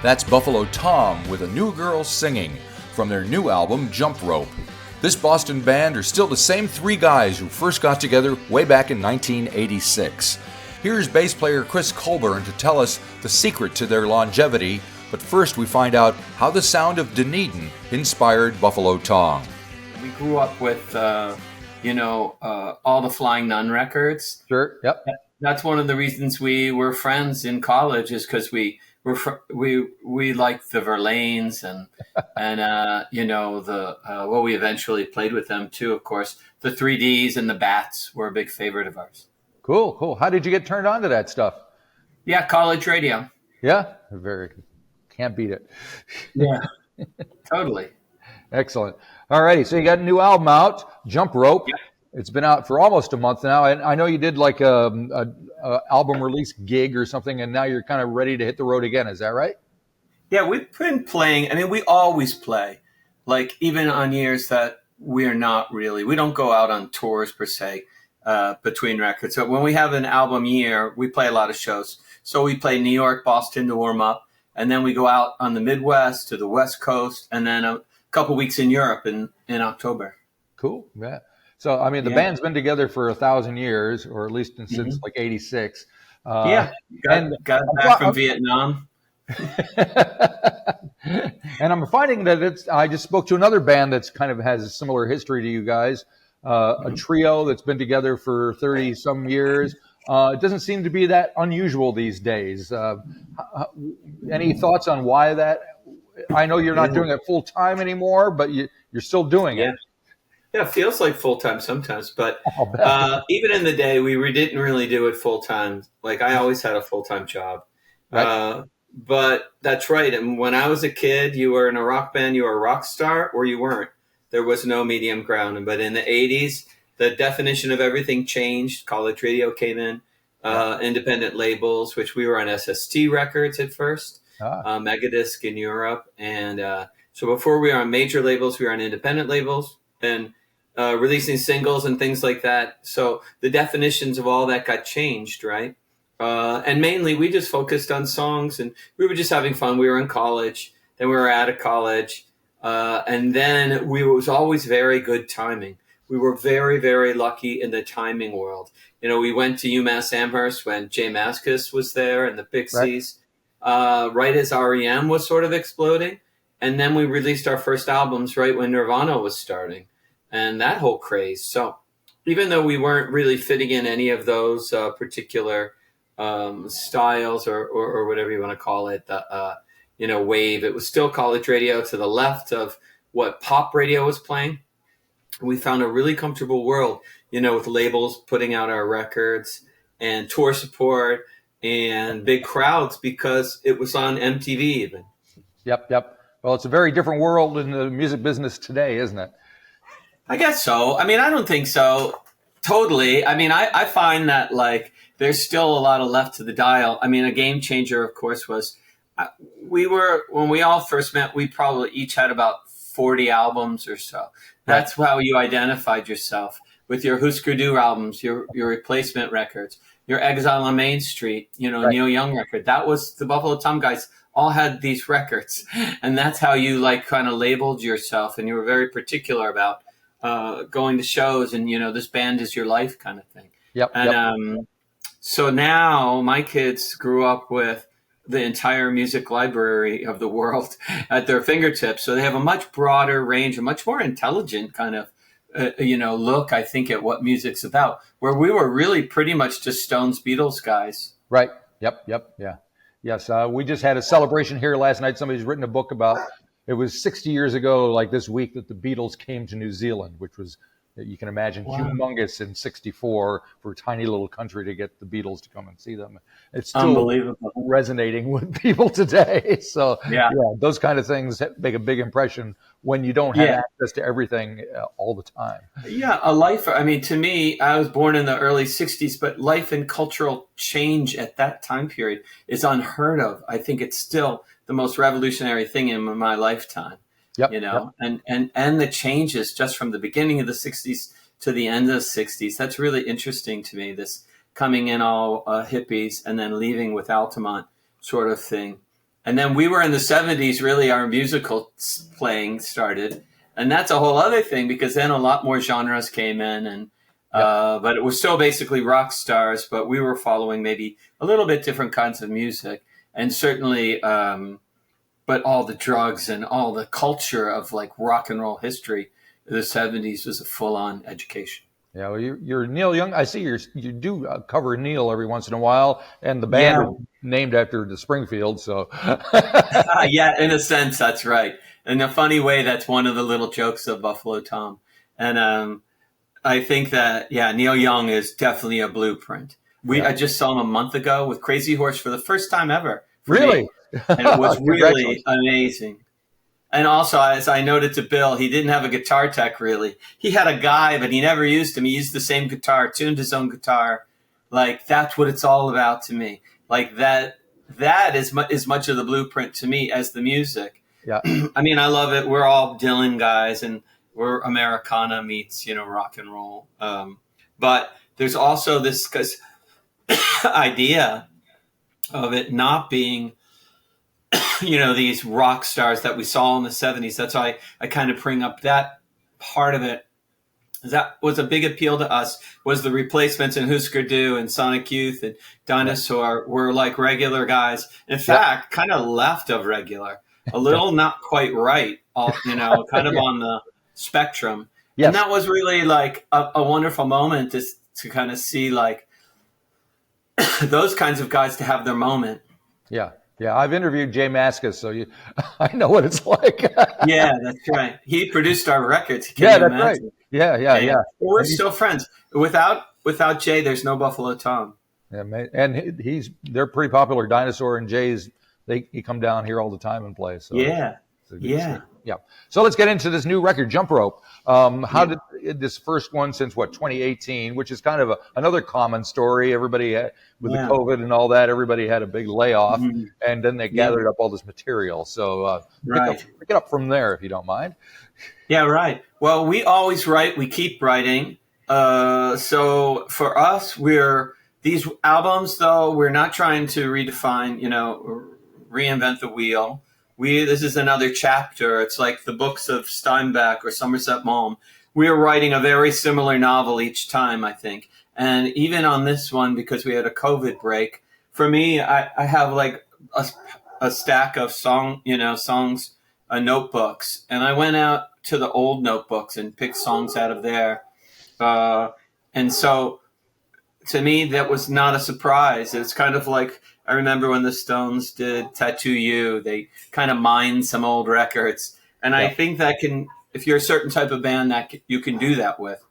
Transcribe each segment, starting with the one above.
That's Buffalo Tom with A New Girl Singing from their new album, Jump Rope. This Boston band are still the same three guys who first got together way back in 1986. Here's bass player Chris Colburn to tell us the secret to their longevity, but first we find out how the sound of Dunedin inspired Buffalo Tom. We grew up with, all the Flying Nun records. Sure, yep. That's one of the reasons we were friends in college, is because we liked the Verlaines and we eventually played with them too. Of course, the 3Ds and the Bats were a big favorite of ours. Cool. How did you get turned on to that stuff? Yeah, college radio. Yeah, can't beat it. Yeah, totally. Excellent. All righty, so you got a new album out, Jump Rope. Yeah. It's been out for almost a month now, and I know you did like a album release gig or something, and now you're kind of ready to hit the road again. Is that right? Yeah, we've been playing. I mean, we always play, like even on years that we're not really. We don't go out on tours per se between records. So when we have an album year, we play a lot of shows. So we play New York, Boston to warm up, and then we go out on the Midwest to the West Coast, and then a couple weeks in Europe in October. Cool. Yeah. So, I mean, the band's been together for 1,000 years, or at least since like 86. Got back from Vietnam. And I'm finding that I just spoke to another band that's kind of has a similar history to you guys, a trio that's been together for 30 some years. It doesn't seem to be that unusual these days. Any thoughts on why that? I know you're not doing it full time anymore, but you're still doing it. Yeah, it feels like full time sometimes, but even in the day, we didn't really do it full time. Like I always had a full time job, right. But that's right. And when I was a kid, you were in a rock band, you were a rock star, or you weren't. There was no medium ground. But in the '80s, the definition of everything changed. College radio came in, independent labels, which we were on SST Records at first, Megadisc in Europe, and so before we were on major labels, we were on independent labels and releasing singles and things like that. So the definitions of all that got changed, right? And mainly we just focused on songs, and we were just having fun. We were in college, then we were out of college, and then it was always very good timing. We were very, very lucky in the timing world. We went to UMass Amherst when Jay Mascis was there and the Pixies, right as R.E.M. was sort of exploding. And then we released our first albums right when Nirvana was starting, and that whole craze. So even though we weren't really fitting in any of those particular styles or whatever you want to call it, wave, it was still college radio to the left of what pop radio was playing. We found a really comfortable world, with labels putting out our records and tour support and big crowds because it was on MTV even. Yep. Well, it's a very different world in the music business today, isn't it? I guess so. I mean, I don't think so. Totally. I mean, I find that like there's still a lot of left to the dial. I mean, a game changer, of course, was when we all first met, we probably each had about 40 albums or so. That's how you identified yourself with your Husker Du albums, your replacement records, your Exile on Main Street, Neil Young record. That was the Buffalo Tom guys all had these records, and that's how you like kind of labeled yourself, and you were very particular about going to shows and this band is your life kind of thing. So now my kids grew up with the entire music library of the world at their fingertips, so they have a much broader range, a much more intelligent kind of look, I think, at what music's about, where we were really pretty much just Stones, Beatles guys. Right. Yep. Yeah. Yes, we just had a celebration here last night. Somebody's written a book about, it was 60 years ago, like this week, that the Beatles came to New Zealand, which was, you can imagine, humongous in '64 for a tiny little country to get the Beatles to come and see them. It's still unbelievable, resonating with people today. So yeah, those kind of things make a big impression when you don't have access to everything all the time. Yeah, a life. I mean, to me, I was born in the early '60s, but life and cultural change at that time period is unheard of. I think it's still the most revolutionary thing in my lifetime. And the changes just from the beginning of the 60s to the end of the 60s, that's really interesting to me, this coming in all hippies and then leaving with Altamont sort of thing. And then we were in the 70s, really our musical playing started. And that's a whole other thing, because then a lot more genres came in, and but it was still basically rock stars, but we were following maybe a little bit different kinds of music. And certainly, but all the drugs and all the culture of like rock and roll history, the 70s was a full-on education. Yeah, well, you're Neil Young. I see you do cover Neil every once in a while, and the band is named after the Springfield. So, yeah, in a sense, that's right. In a funny way, that's one of the little jokes of Buffalo Tom. And I think that Neil Young is definitely a blueprint. I just saw him a month ago with Crazy Horse for the first time ever. Really, and it was really amazing. And also, as I noted to Bill, he didn't have a guitar tech, really. He had a guy, but he never used him. He used the same guitar, tuned his own guitar. Like, that's what it's all about to me. Like, that is as much of the blueprint to me as the music. Yeah. I mean, I love it. We're all Dylan guys, and we're Americana meets, rock and roll. But there's also this idea of it not being these rock stars that we saw in the 70s. That's why I kind of bring up that part of it. That was a big appeal to us, was the Replacements and Husker Du and Sonic Youth and Dinosaur were like regular guys. In fact, kind of left of regular, a little not quite right, kind of on the spectrum. Yes. And that was really like a wonderful moment to kind of see like those kinds of guys to have their moment. Yeah. Yeah, I've interviewed Jay Mascis, so I know what it's like. Yeah, that's right. He produced our records. Yeah, that's right. Yeah. We're still friends. Without Jay, there's no Buffalo Tom. Yeah, and they're pretty popular. Dinosaur and Jay's, he come down here all the time and play. So yeah. So let's get into this new record, Jump Rope. How did this first one since 2018, which is kind of another common story. Everybody with the COVID and all that, everybody had a big layoff, and then they gathered up all this material. So pick it up from there, if you don't mind. Yeah, right. Well, we always write. We keep writing. So for us, these albums, though, we're not trying to redefine, reinvent the wheel. This is another chapter. It's like the books of Steinbeck or Somerset Maugham. We're writing a very similar novel each time, I think. And even on this one, because we had a COVID break, for me, I have like a stack of songs, notebooks. And I went out to the old notebooks and picked songs out of there. And so to me, that was not a surprise. It's kind of like, I remember when the Stones did Tattoo You, they kind of mined some old records. And I think that if you're a certain type of band, that you can do that with.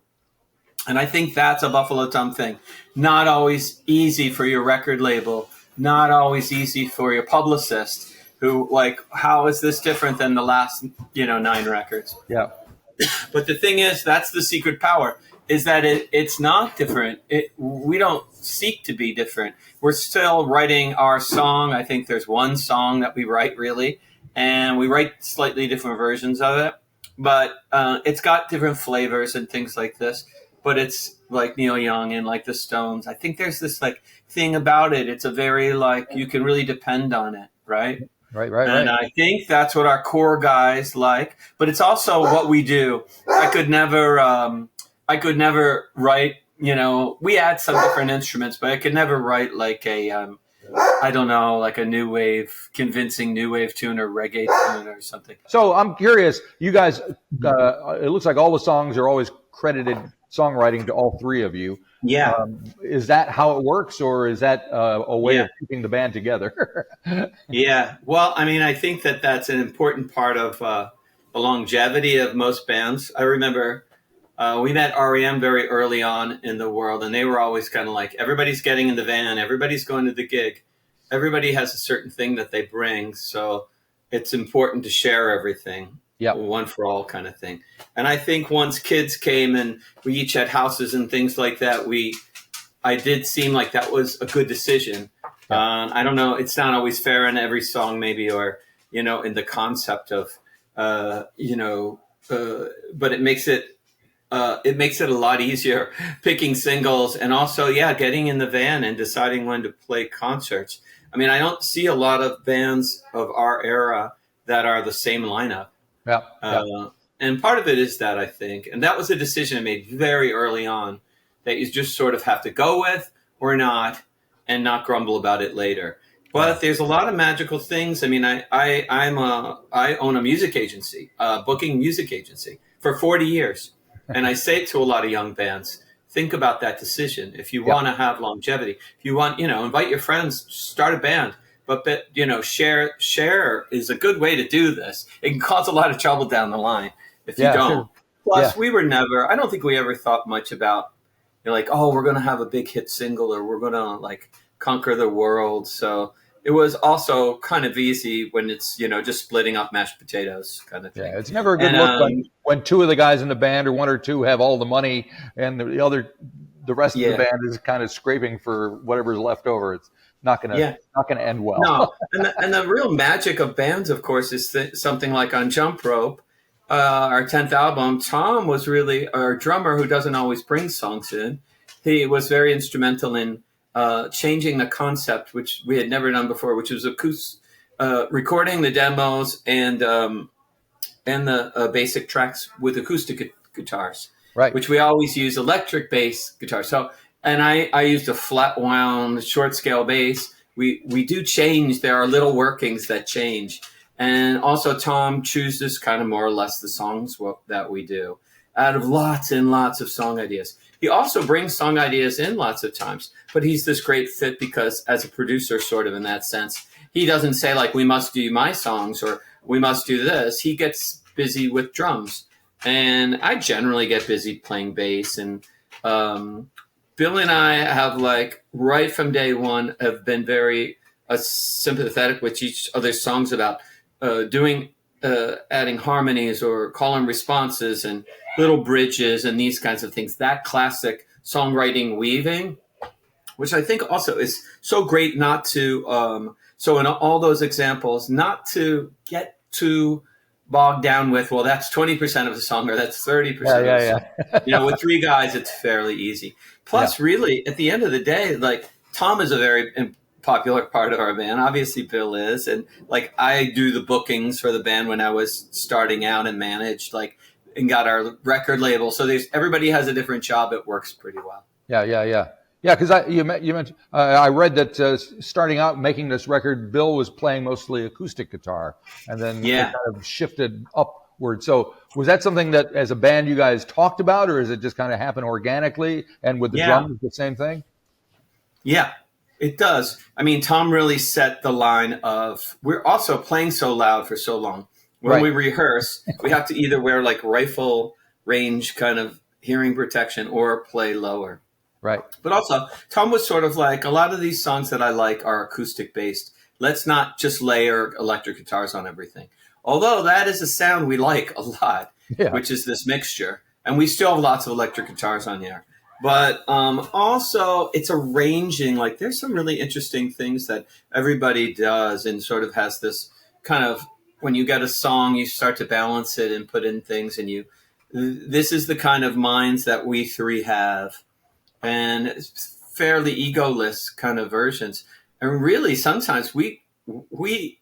And I think that's a Buffalo Tom thing. Not always easy for your record label, not always easy for your publicist who how is this different than the last, 9 records? Yeah. But the thing is, that's the secret power, is that it's not different. We don't seek to be different. We're still writing our song. I think there's one song that we write, really, and we write slightly different versions of it. But it's got different flavors and things like this. But it's like Neil Young and like the Stones. I think there's this thing about it. It's a very you can really depend on it, right? Right. And I think that's what our core guys like. But it's also what we do. I could never write, we add some different instruments, but I could never write like a new wave, convincing new wave tune or reggae tune or something. So I'm curious, you guys, it looks like all the songs are always credited songwriting to all three of you. Yeah. Is that how it works, or is that a way of keeping the band together? Yeah. Well, I mean, I think that's an important part of the longevity of most bands. I remember we met R.E.M. very early on in the world, and they were always kind of like, everybody's getting in the van, everybody's going to the gig. Everybody has a certain thing that they bring, so it's important to share everything. Yeah, one for all kind of thing. And I think once kids came and we each had houses and things like that, I did seem like that was a good decision. I don't know, it's not always fair in every song maybe, or, in the concept of, but it makes it a lot easier picking singles and also, getting in the van and deciding when to play concerts. I mean, I don't see a lot of bands of our era that are the same lineup. Yeah. And part of it is that, I think, and that was a decision I made very early on, that you just sort of have to go with or not, and not grumble about it later. But there's a lot of magical things. I mean, I own a music agency, booking music agency for 40 years. And I say to a lot of young bands, think about that decision. If you want to have longevity, if you want, invite your friends, start a band. But share is a good way to do this. It can cause a lot of trouble down the line if you don't. Sure. Plus, we were never, I don't think we ever thought much about, like, oh, we're going to have a big hit single, or we're going to like conquer the world. So it was also kind of easy when it's, just splitting up mashed potatoes kind of thing. Yeah, it's never a good look when two of the guys in the band, or one or two, have all the money, and the rest of the band is kind of scraping for whatever's left over. It's not going to end well. No, and the real magic of bands, of course, is something like on Jump Rope, our 10th album. Tom was really our drummer, who doesn't always bring songs in. He was very instrumental in changing the concept, which we had never done before, which was recording the demos and the basic tracks with acoustic guitars, right? Which we always use electric bass guitar. So, and I used a flat wound short scale bass. We do change. There are little workings that change. And also Tom chooses kind of more or less the songs that we do out of lots and lots of song ideas. He also brings song ideas in lots of times, but he's this great fit because as a producer, sort of in that sense, he doesn't say like, we must do my songs or we must do this. He gets busy with drums, and I generally get busy playing bass. And Bill and I have, like, right from day one, have been very sympathetic with each other's songs about adding harmonies or call and responses and little bridges and these kinds of things. That classic songwriting weaving, which I think also is so great not to, so in all those examples, not to get too bogged down with, well, that's 20% of the song or that's 30% of the song. With three guys, it's fairly easy. Plus, really, at the end of the day, like, Tom is a very popular part of our band. Obviously, Bill is. And, like, I do the bookings for the band when I was starting out and managed, like, and got our record label. So everybody has a different job. It works pretty well. Yeah, because you mentioned, I read that starting out making this record, Bill was playing mostly acoustic guitar, and then it kind of shifted upward. So was that something that, as a band, you guys talked about, or is it just kind of happen organically? And with the drums, the same thing? Yeah, it does. I mean, Tom really set the line of, we're also playing so loud for so long. When we rehearse, we have to either wear like rifle range kind of hearing protection or play lower. Right. But also, Tom was sort of like, a lot of these songs that I like are acoustic based. Let's not just layer electric guitars on everything. Although that is a sound we like a lot, which is this mixture. And we still have lots of electric guitars on here. But also, it's arranging. Like, there's some really interesting things that everybody does and sort of has this kind of, when you get a song, you start to balance it and put in things. And this is the kind of minds that we three have. And it's fairly egoless kind of versions. And really, sometimes we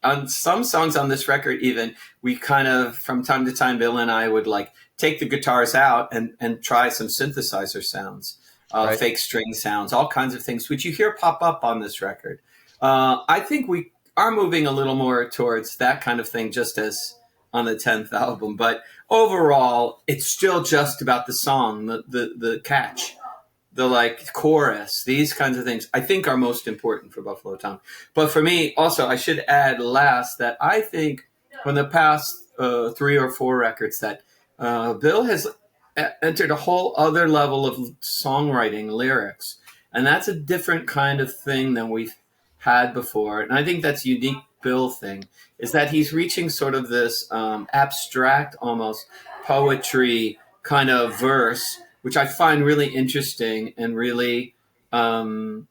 on some songs on this record, even, we kind of, from time to time, Bill and I would like take the guitars out and try some synthesizer sounds, fake string sounds, all kinds of things, which you hear pop up on this record. I think we are moving a little more towards that kind of thing, just as on the 10th album. But overall, it's still just about the song, the catch. The like chorus, these kinds of things, I think are most important for Buffalo Tom. But for me, also, I should add last that I think from the past 3 or 4 records that Bill has entered a whole other level of songwriting, lyrics. And that's a different kind of thing than we've had before. And I think that's a unique Bill thing, is that he's reaching sort of this abstract, almost poetry kind of verse, which I find really interesting and really super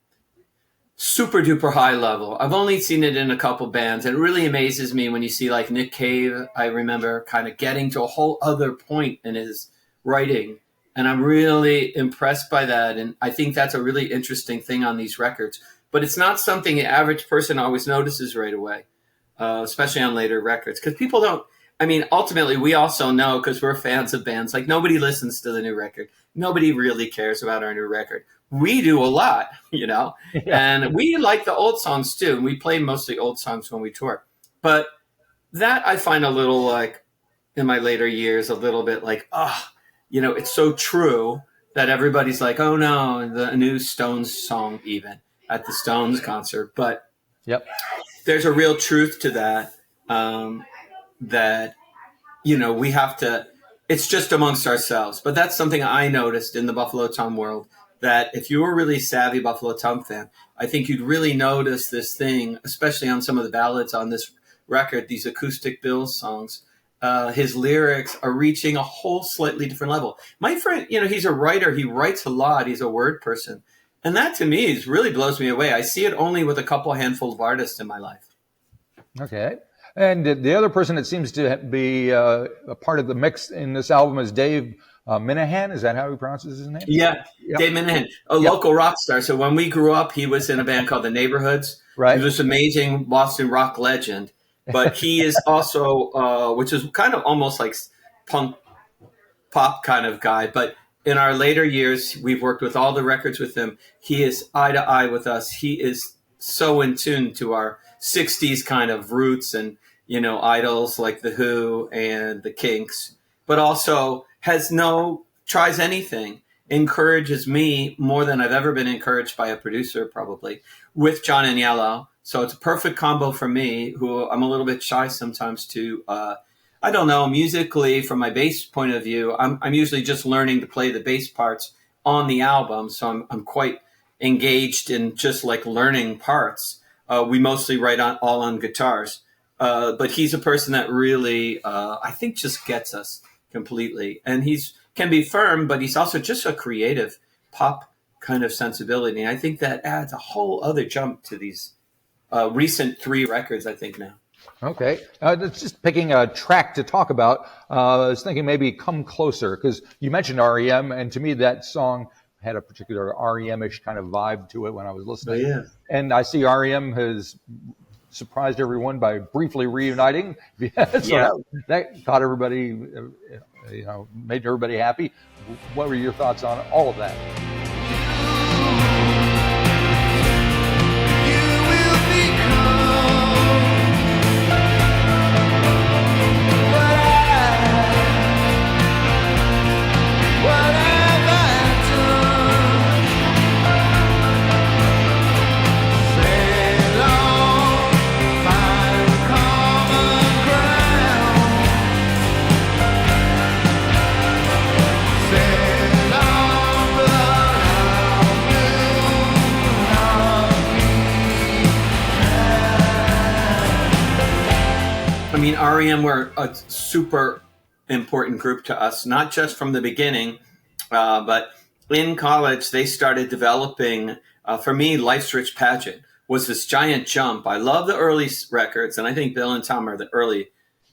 duper high level. I've only seen it in a couple bands. And it really amazes me when you see like Nick Cave, I remember kind of getting to a whole other point in his writing And I'm really impressed by that. And I think that's a really interesting thing on these records. But it's not something the average person always notices right away, especially on later records. Because people don't, I mean, ultimately, we also know because we're fans of bands, like nobody listens to the new record. Nobody really cares about our new record. We do a lot, you know, and we like the old songs too. And we play mostly old songs when we tour. But that I find a little like, in my later years, a little bit like, you know, it's so true that everybody's like, oh no, the new Stones song even at the Stones concert. But there's a real truth to that, that, you know, we have to, it's just amongst ourselves. But that's something I noticed in the Buffalo Tom world, that if you were a really savvy Buffalo Tom fan, I think you'd really notice this thing, especially on some of the ballads on this record, these acoustic Bills songs. His lyrics are reaching a whole slightly different level. My friend, you know, he's a writer. He writes a lot. He's a word person. And that to me really blows me away. I see it only with a couple handful of artists in my life. Okay. And the other person that seems to be a part of the mix in this album is Dave Minahan. Is that how he pronounces his name? Yeah, Dave Minahan, a local rock star. So when we grew up, he was in a band called The Neighborhoods. Right. He was this amazing Boston rock legend. But he is also, which is kind of almost like punk pop kind of guy. But in our later years, we've worked with all the records with him. He is eye to eye with us. He is so in tune to our 60s kind of roots and, you know, idols like The Who and the Kinks, but also tries anything, encourages me more than I've ever been encouraged by a producer, probably, with John and Yellow. So it's a perfect combo for me, who I'm a little bit shy sometimes to, I don't know, musically from my bass point of view, I'm usually just learning to play the bass parts on the album. So I'm quite engaged in just like learning parts. We mostly write all on guitars. But he's a person that really, I think, just gets us completely. And can be firm, but he's also just a creative pop kind of sensibility. And I think that adds a whole other jump to these recent 3 records, I think, now. Okay. Just picking a track to talk about. I was thinking maybe Come Closer, because you mentioned R.E.M., and to me that song had a particular R.E.M.-ish kind of vibe to it when I was listening. Oh, yeah. And I see R.E.M. has surprised everyone by briefly reuniting. That caught everybody, you know, made everybody happy. What were your thoughts on all of that? I mean, R.E.M. were a super important group to us, not just from the beginning, but in college, they started developing, for me, Life's Rich Pageant was this giant jump. I love the early records, and I think Bill and Tom are the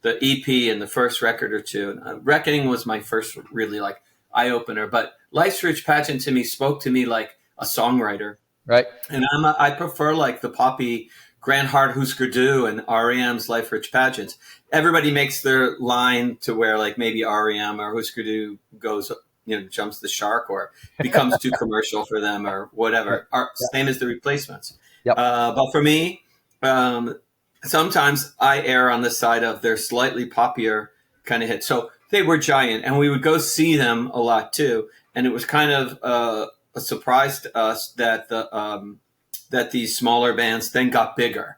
EP and the first record or two. Reckoning was my first really like eye-opener, but Life's Rich Pageant to me spoke to me like a songwriter. Right. And I prefer like the poppy Grand Hard Husker Du and R.E.M.'s Life Rich Pageants. Everybody makes their line to where like maybe R.E.M. or Husker Du goes, you know, jumps the shark or becomes too commercial for them or whatever. Same as the Replacements. Yep. But for me, sometimes I err on the side of their slightly poppier kind of hits. So they were giant, and we would go see them a lot too. And it was kind of a surprise to us that that these smaller bands then got bigger.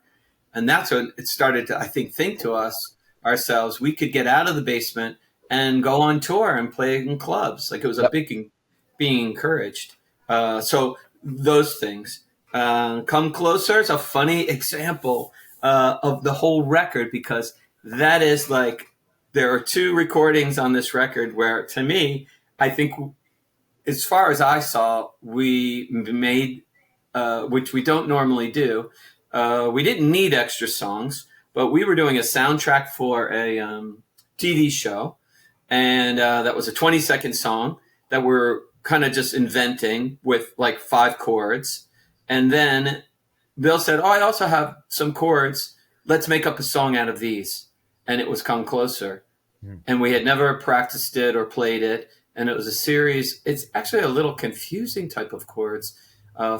And that's when it started to, I think to us ourselves, we could get out of the basement and go on tour and play in clubs. Like it was a big being encouraged. So those things. Come Closer is a funny example of the whole record, because that is like, there are 2 recordings on this record where, to me, I think, as far as I saw, we made, which we don't normally do. We didn't need extra songs, but we were doing a soundtrack for a TV show, and that was a 20-second song. that we're kind of just inventing with like 5 chords. And then Bill said, I also have some chords. Let's make up a song out of these. And it was Come Closer. And we had never practiced it or played it. And it was a series. It's actually a little confusing type of chords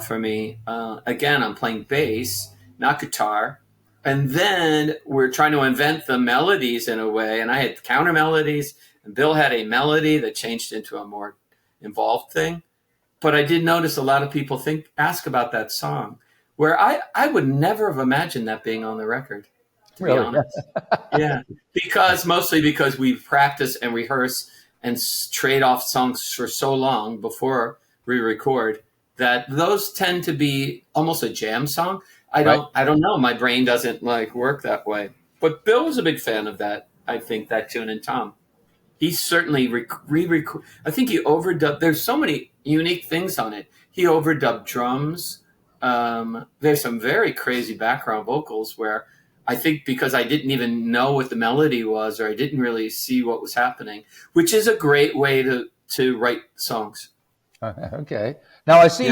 for me. Again, I'm playing bass, not guitar. And then we're trying to invent the melodies in a way. And I had counter melodies, and Bill had a melody that changed into a more involved thing. But I did notice a lot of people ask about that song, where I would never have imagined that being on the record, to be honest. Yeah, mostly because we practice and rehearse and trade off songs for so long before we record that those tend to be almost a jam song. I don't know. My brain doesn't like work that way. But Bill was a big fan of that. I think that tune, and Tom. He certainly re-record. I think he overdubbed. There's so many unique things on it. He overdubbed drums. There's some very crazy background vocals where I think because I didn't even know what the melody was, or I didn't really see what was happening, which is a great way to write songs. Okay. Now I see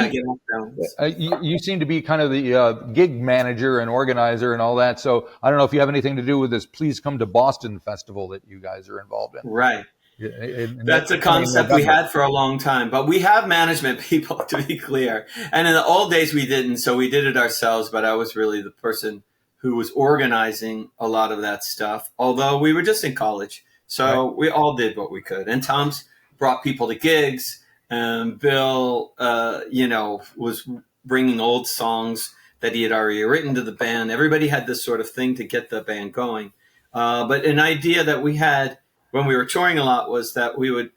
you seem to be kind of the gig manager and organizer and all that. So I don't know if you have anything to do with this Please Come to Boston festival that you guys are involved in. Right. That's a concept we had for a long time, but we have management people, to be clear. And in the old days we didn't, so we did it ourselves, but I was really the person who was organizing a lot of that stuff, although we were just in college. So we all did what we could. And Tom's brought people to gigs. Bill, was bringing old songs that he had already written to the band. Everybody had this sort of thing to get the band going. But an idea that we had when we were touring a lot was that we would,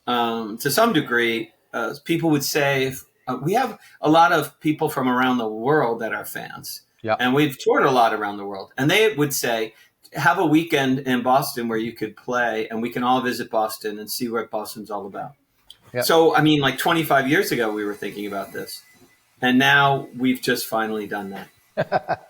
to some degree, people would say, we have a lot of people from around the world that are fans. Yeah. And we've toured a lot around the world. And they would say, have a weekend in Boston where you could play and we can all visit Boston and see what Boston's all about. Yep. So, I mean, like 25 years ago, we were thinking about this. And now we've just finally done that.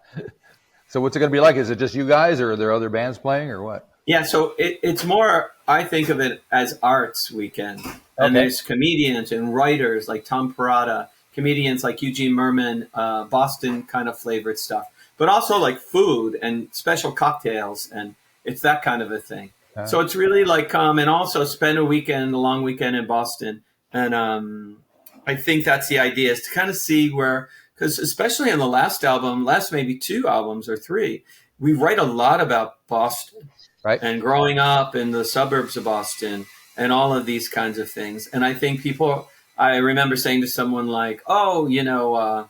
So what's it going to be like? Is it just you guys, or are there other bands playing, or what? Yeah, so it's more, I think of it as arts weekend. And there's comedians and writers like Tom Perrotta, comedians like Eugene Merman, Boston kind of flavored stuff. But also like food and special cocktails. And it's that kind of a thing. So it's really like come and also spend a long weekend in Boston. And I think that's the idea, is to kind of see where, because especially on the last maybe 2 albums or 3, we write a lot about Boston and growing up in the suburbs of Boston and all of these kinds of things. And I think I remember saying to someone like, a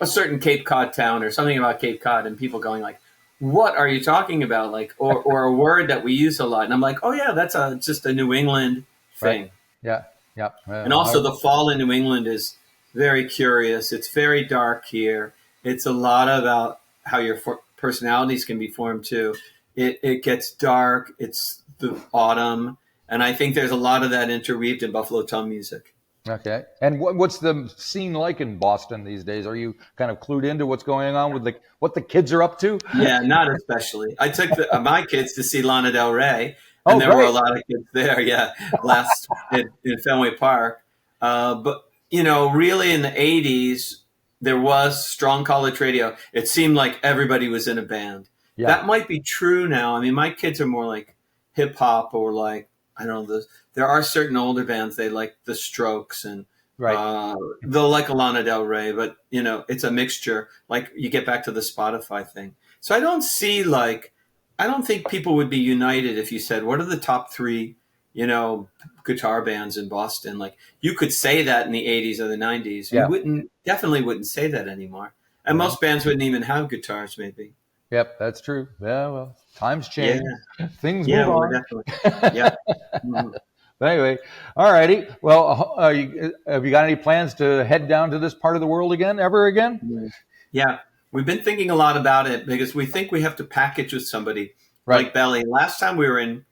certain Cape Cod town or something about Cape Cod, and people going like, what are you talking about? Like, or a word that we use a lot. And I'm like, oh yeah, that's just a New England thing. Right. Yeah. And also the fall in New England is very curious. It's very dark here. It's a lot about how your personalities can be formed too. It gets dark. It's the autumn. And I think there's a lot of that interweaved in Buffalo Tom music. Okay. And what's the scene like in Boston these days? Are you kind of clued into what's going on with what the kids are up to? Yeah, not especially. I took my kids to see Lana Del Rey, and there were a lot of kids there. Yeah, last in Fenway Park. But really in the 80s, there was strong college radio. It seemed like everybody was in a band. Yeah. That might be true now. I mean, my kids are more like hip hop, or like, I don't know, there are certain older bands, they like the Strokes, and they'll like a Lana Del Rey, but it's a mixture. Like you get back to the Spotify thing. So I don't think people would be united if you said, what are the top 3, guitar bands in Boston? Like you could say that in the 80s or the 90s. Yeah. We definitely wouldn't say that anymore. And most bands wouldn't even have guitars, maybe. Yep, that's true. Yeah, well, times change. Yeah. Things move on. Definitely. Yeah. Mm-hmm. But anyway, all righty. Well, have you got any plans to head down to this part of the world ever again? Yeah, we've been thinking a lot about it because we think we have to package with somebody like Belly. Last time we were in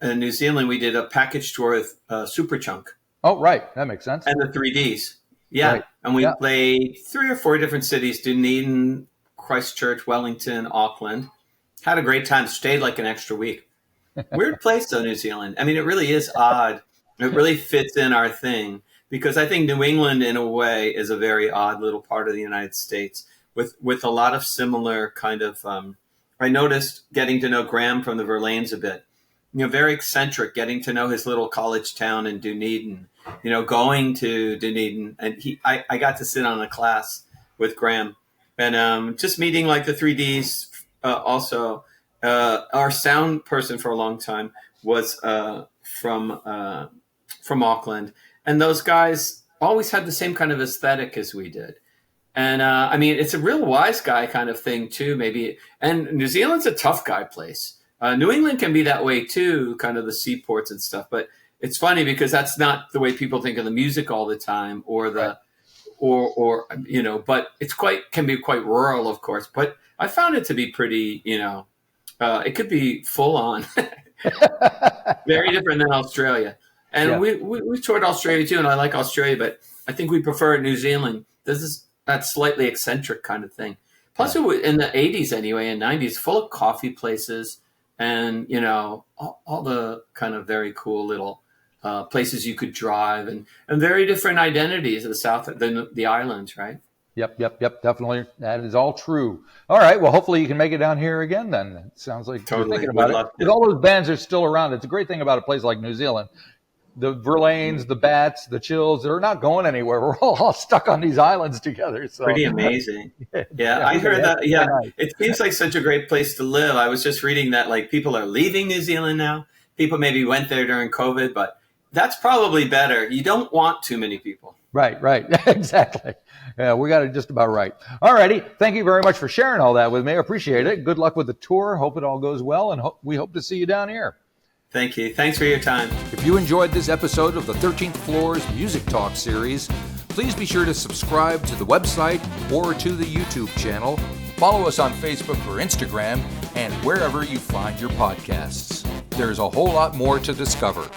New Zealand, we did a package tour with Superchunk. Oh, right. That makes sense. And the 3Ds. Yeah. Right. And we played 3 or 4 different cities: Dunedin, Christchurch, Wellington, Auckland. Had a great time. Stayed like an extra week. Weird place though, New Zealand. I mean, it really is odd It really fits in our thing, because I think New England, in a way, is a very odd little part of the United States with a lot of similar kind of. I noticed getting to know Graham from the Verlaines a bit. Very eccentric, getting to know his little college town in Dunedin. Going to Dunedin, and I got to sit on a class with Graham, and just meeting like the 3Ds. Also, our sound person for a long time was from Auckland, and those guys always had the same kind of aesthetic as we did. And I mean, it's a real wise guy kind of thing too, maybe. And New Zealand's a tough guy place. New England can be that way too, kind of the seaports and stuff. But it's funny because that's not the way people think of the music all the time, or the, or But it's can be quite rural, of course. But I found it to be pretty, it could be full on, very different than Australia. And we toured Australia too, and I like Australia, but I think we prefer New Zealand. This is that slightly eccentric kind of thing. Plus, it was in the 80s anyway, and 90s, full of coffee places and, all the kind of very cool little places you could drive, and very different identities of the South than the islands, right? Yep. Definitely. That is all true. All right. Well, hopefully you can make it down here again then. It sounds like you're thinking about it. Because all those bands are still around. It's a great thing about a place like New Zealand. The Verlaines, the Bats, the Chills, they're not going anywhere. We're all stuck on these islands together. So. Pretty amazing. Yeah, I heard that. Yeah, it seems like such a great place to live. I was just reading that like people are leaving New Zealand now. People maybe went there during COVID, but that's probably better. You don't want too many people. Right. Exactly. Yeah, we got it just about right. All righty. Thank you very much for sharing all that with me. I appreciate it. Good luck with the tour. Hope it all goes well, and we hope to see you down here. Thank you. Thanks for your time. If you enjoyed this episode of the 13th Floor's Music Talk series, please be sure to subscribe to the website or to the YouTube channel. Follow us on Facebook or Instagram, and wherever you find your podcasts. There's a whole lot more to discover.